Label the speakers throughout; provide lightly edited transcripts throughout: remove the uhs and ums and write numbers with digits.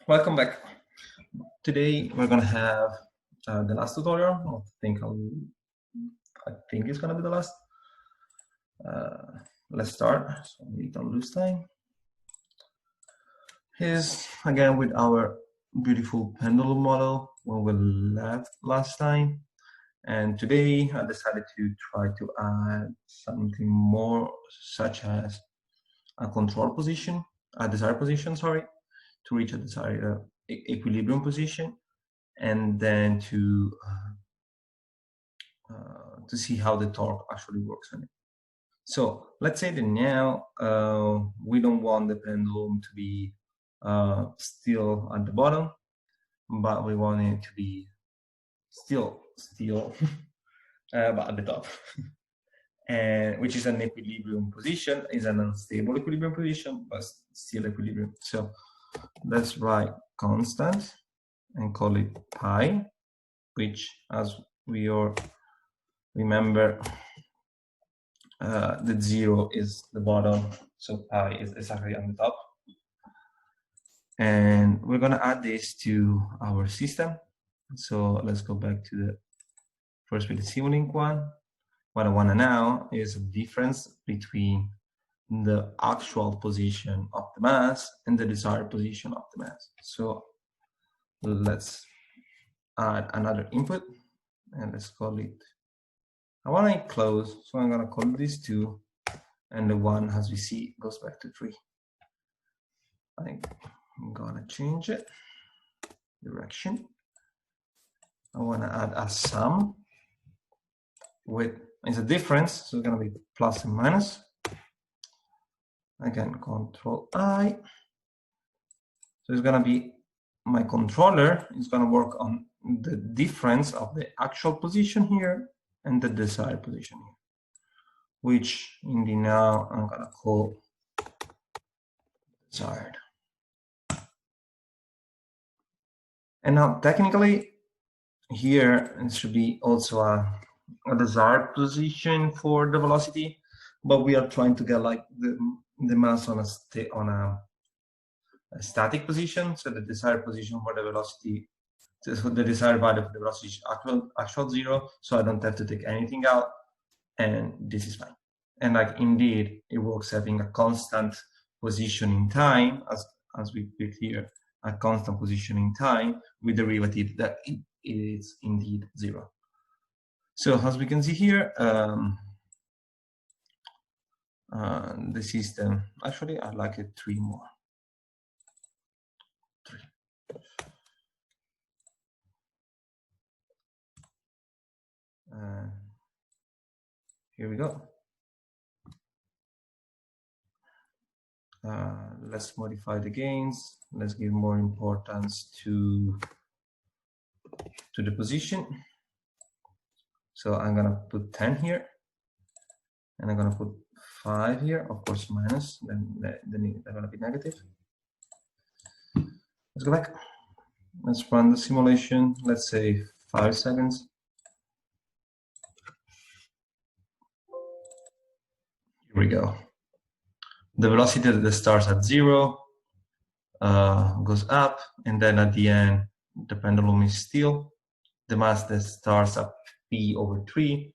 Speaker 1: Welcome back. Today we're gonna have the last tutorial. I think it's gonna be the last. Let's start so we don't lose time. Here's again with our beautiful pendulum model when we left last time. And today I decided to try to add something more, such as a control position, a desired position, sorry, to reach a desired equilibrium position, and then to see how the torque actually works on it. So let's say that now we don't want the pendulum to be still at the bottom, but we want it to be still but at the top, and which is an equilibrium position, is an unstable equilibrium position, but still equilibrium. So let's write constant and call it pi, which, as we all remember, the 0 is the bottom, so pi is exactly on the top. And we're going to add this to our system. So let's go back to the first with the Simulink one. What I want to now is a difference between the actual position of the mass and the desired position of the mass. So let's add another input, and let's call it, I want it close, so I'm going to call this 2, and the 1, as we see, goes back to 3. I'm going to change it, direction. I want to add a sum with, it's a difference, so it's going to be plus and minus. Again, Control I. So it's going to be, my controller is going to work on the difference of the actual position here and the desired position here, which in the now I'm going to call desired. And now technically here it should be also a desired position for the velocity, but we are trying to get like the mass on a static position, so the desired position for the velocity, so the desired value of the velocity is actual 0, so I don't have to take anything out, and this is fine. And like indeed it works having a constant position in time, as we put here, a constant position in time with derivative that it is indeed 0. So as we can see here, the system, actually I like it 3 more. 3. Here we go. Let's modify the gains. Let's give more importance to the position. So I'm gonna put 10 here, and I'm gonna put 5 here, of course minus, then they're gonna be negative. Let's go back. Let's run the simulation. Let's say 5 seconds. Here we go. The velocity that starts at 0 goes up, and then at the end the pendulum is still. The mass that starts at p/3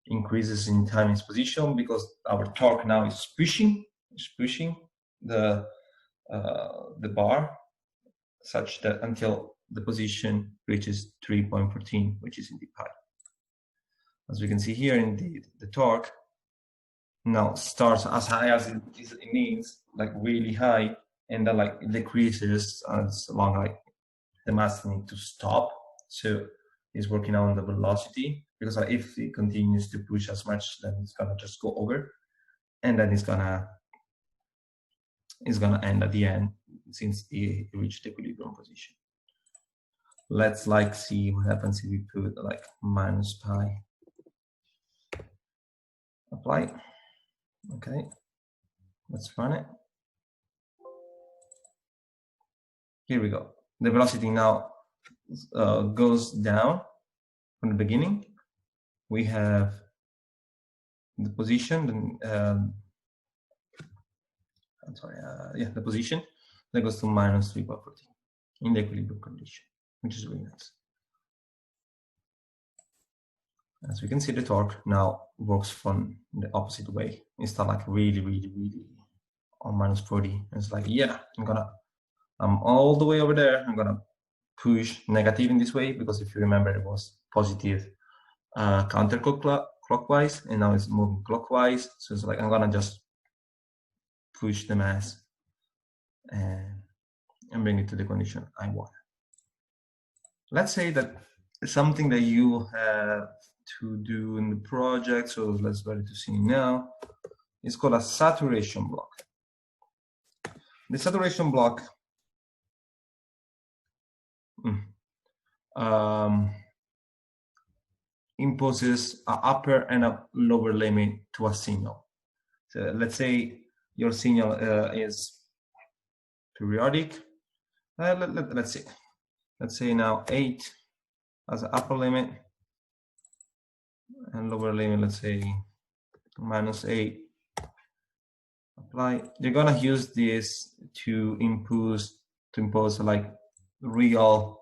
Speaker 1: increases in time its position because our torque now is pushing the bar such that until the position reaches 3.14, which is indeed pi. As we can see here, indeed the torque now starts as high as it means, like really high, and then like it decreases as long like the mass needs to stop. So it's working on the velocity, because like, if it continues to push as much, then it's gonna just go over, and then it's gonna end at the end since it reached the equilibrium position. Let's like see what happens if we put like minus pi. Apply. Okay, let's run it. Here we go. The velocity now goes down from the beginning. We have the position, I'm sorry, the position that goes to minus 3.14. in the equilibrium condition, which is really nice. As we can see, the torque now works from the opposite way. It's not like really on minus 40. It's like, yeah, I'm all the way over there. I'm gonna push negative in this way, because if you remember, it was positive counterclockwise, and now it's moving clockwise. So it's like, I'm gonna just push the mass and bring it to the condition I want. Let's say that something that you have to do in the project, so let's try to see now. It's called a saturation block. The saturation block imposes an upper and a lower limit to a signal. So let's say your signal is periodic. Let's see. Let's say now 8 as an upper limit, and lower limit, let's say -8. Apply. You're gonna use this to impose like real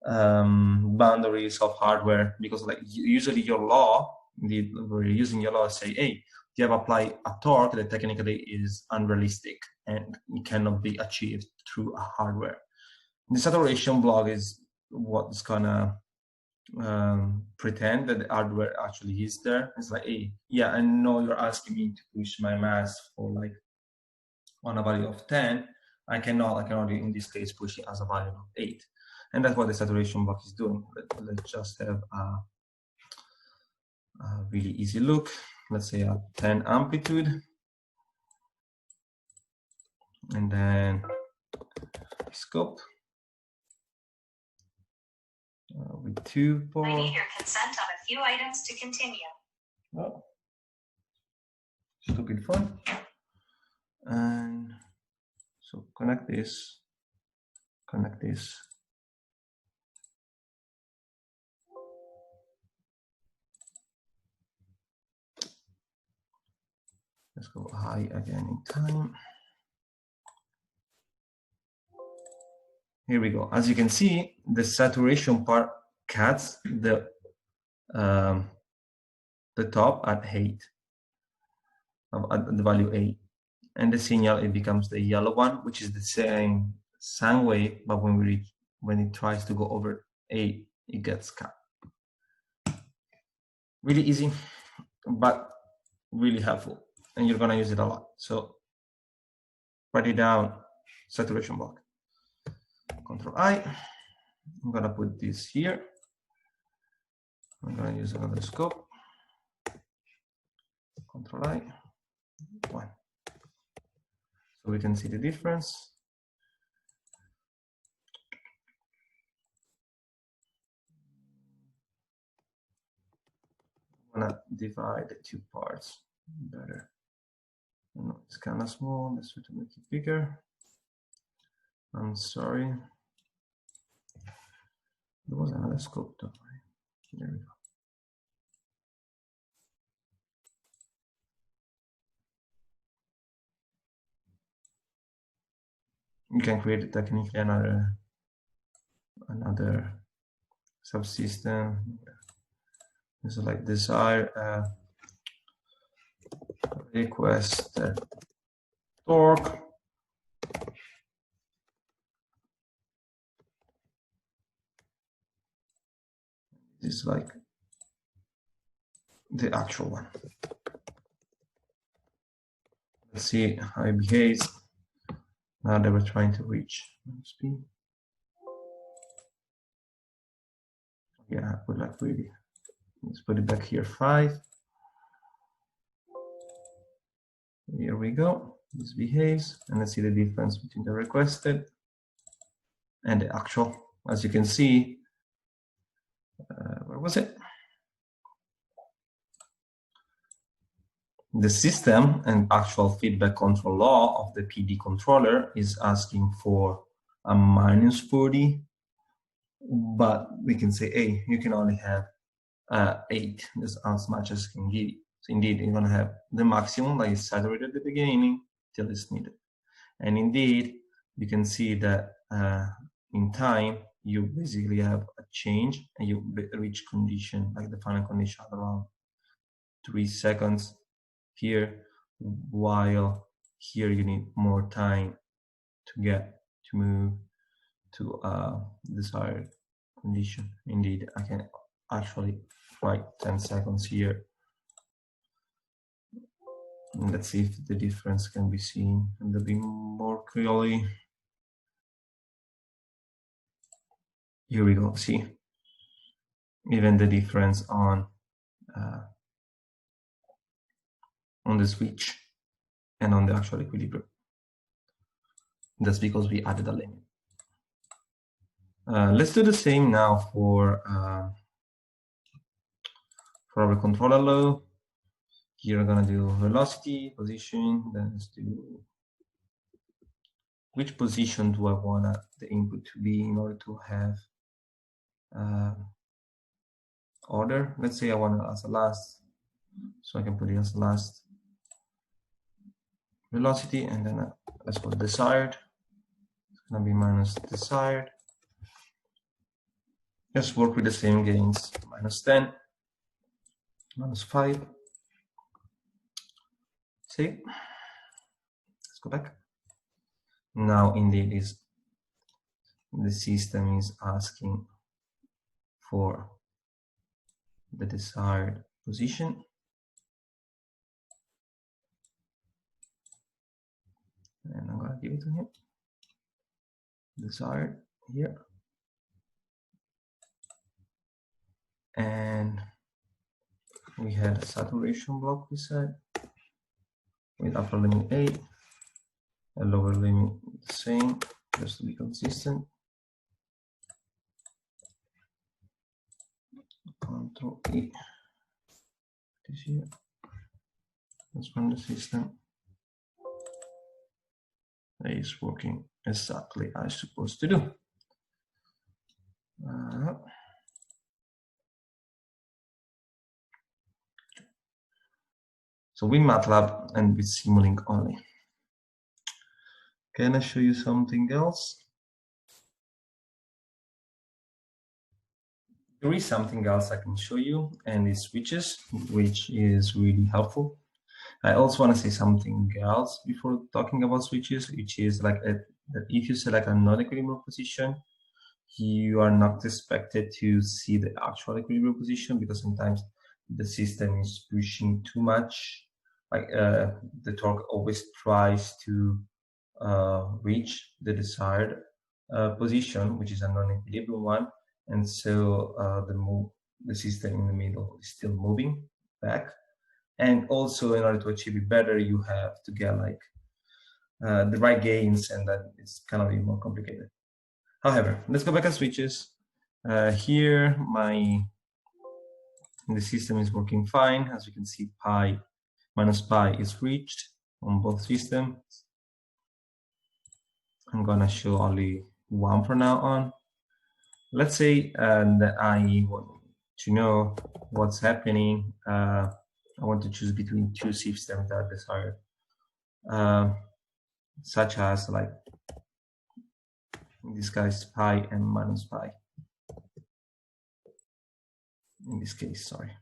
Speaker 1: boundaries of hardware, because like usually your law, we're using your law, say, hey, you have applied a torque that technically is unrealistic and it cannot be achieved through a hardware. The saturation block is what's gonna pretend that the hardware actually is there. It's like, hey, yeah, I know you're asking me to push my mass for like on a value of 10. I can only in this case push it as a value of 8. And that's what the saturation block is doing. Let's just have a really easy look. Let's say a 10 amplitude. And then scope. With 2 ports. I need your consent on a few items to continue. Oh, stupid fun. And so connect this. Let's go high again in time. Here we go. As you can see, the saturation part cuts the top at 8, at the value 8, and the signal, it becomes the yellow one, which is the same wave, but when it tries to go over 8, it gets cut. Really easy, but really helpful, and you're gonna use it a lot. So write it down, saturation block. Control I. I'm gonna put this here. I'm gonna use another scope. Control I. 1. So we can see the difference. I'm gonna divide the 2 parts better. It's kind of small. Let's try to make it bigger. I'm sorry. There was another scope, don't worry. There we go. You can create technically another subsystem. It's like desire request torque. This is like the actual one. Let's see how it behaves now that we're trying to reach speed. Yeah, put like really. Let's put it back here, 5. Here we go. This behaves, and let's see the difference between the requested and the actual. As you can see, where was it? The system and actual feedback control law of the PD controller is asking for a -40, but we can say, hey, you can only have 8. That's as much as can give you. So indeed, you're gonna have the maximum, like it's saturated at the beginning till it's needed. And indeed, you can see that in time, you basically have a change and you reach condition, like the final condition around 3 seconds here, while here you need more time to get to move to desired condition. Indeed, I can actually write 10 seconds here. And let's see if the difference can be seen a little bit more clearly. Here we go. See, even the difference on the switch and on the actual equilibrium. That's because we added a limit. Let's do the same now for our controller law. Here we're gonna do velocity, position, then let's do which position do I want the input to be in order to have order. Let's say I want it as a last, so I can put it as last velocity, and then let's put desired. It's gonna be minus desired. Just work with the same gains, minus 10, minus 5. See, let's go back. Now indeed the system is asking for the desired position. And I'm gonna give it to him. Desired here. And we had a saturation block, we said, with upper limit 8, a lower limit the same, just to be consistent. Control E. This here. Let's run the system. It is working exactly as it's supposed to do. So with MATLAB and with Simulink only. Can I show you something else? There is something else I can show you, and it's switches, which is really helpful. I also want to say something else before talking about switches, which is like that if you select a non-equilibrium position, you are not expected to see the actual equilibrium position, because sometimes the system is pushing too much. Like the torque always tries to reach the desired position, which is a non-equilibrium one, and so the system in the middle is still moving back. And also, in order to achieve it better, you have to get like the right gains, and that it's kind of a bit more complicated. However, let's go back to switches. Here, the system is working fine. As you can see, minus pi is reached on both systems. I'm gonna show only one from now on. Let's say that I want to know what's happening. I want to choose between two systems that are desired, such as like in this case pi and minus pi. In this case, sorry.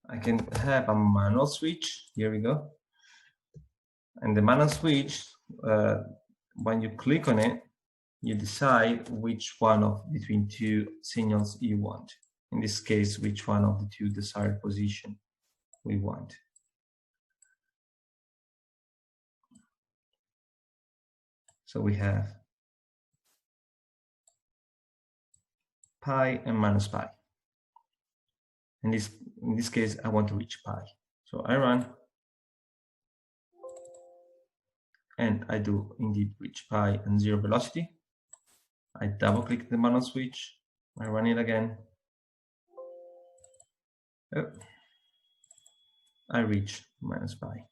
Speaker 1: I can have a manual switch. Here we go. And the manual switch, when you click on it, you decide which one of between two signals you want. In this case, which one of the two desired position we want. So we have pi and minus pi. In this case, I want to reach pi. So I run, and I do indeed reach pi and 0 velocity. I double click the manual switch, I run it again. Oh, I reach minus pi.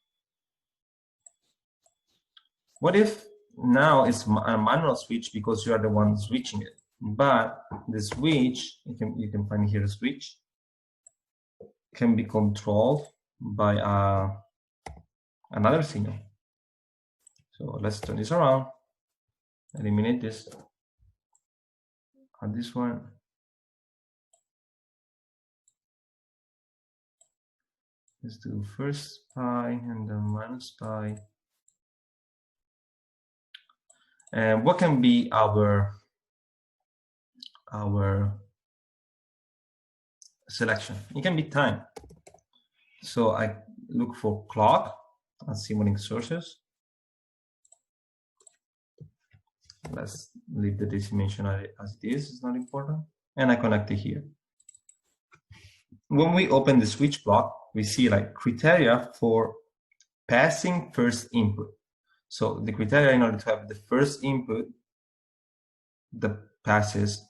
Speaker 1: What if now it's a manual switch because you are the one switching it, but the switch, you can find here a switch, can be controlled by another signal. So let's turn this around. eliminate this. On this one, let's do first pi and then minus pi. And what can be our selection? It can be time. So I look for clock and simulating sources. Let's leave the decimation as it is, it's not important. And I connect it here. When we open the switch block, we see like criteria for passing first input. So the criteria in order to have the first input that passes,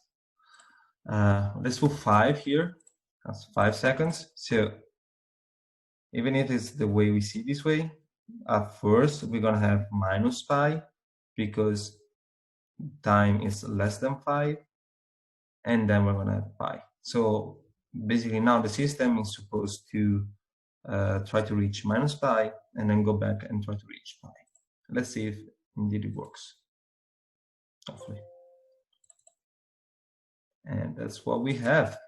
Speaker 1: let's put 5 here, that's 5 seconds. So even if it's the way we see this way, at first we're gonna have minus pi because time is less than 5, and then we're gonna have pi. So basically now the system is supposed to try to reach minus pi and then go back and try to reach pi. Let's see if indeed it works, hopefully. And that's what we have.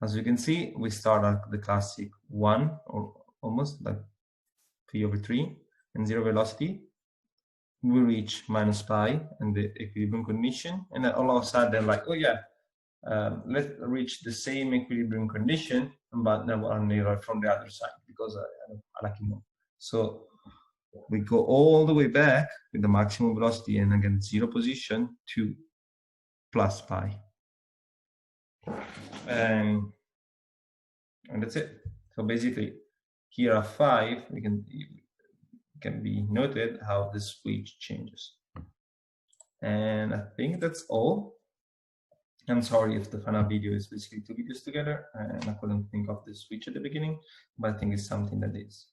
Speaker 1: As you can see, we start at the classic 1, or almost like p/3 and 0 velocity. We reach minus pi and the equilibrium condition, and then all of a sudden, like, oh yeah, let's reach the same equilibrium condition, but now only from the other side because I like it more. So we go all the way back with the maximum velocity and again 0 position to plus pi. And that's it. So basically, here at 5, can be noted how the switch changes. And I think that's all. I'm sorry if the final video is basically 2 videos together and I couldn't think of the switch at the beginning, but I think it's something that is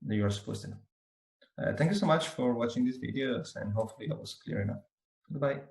Speaker 1: that you're supposed to know. Thank you so much for watching these videos, and hopefully I was clear enough. Goodbye.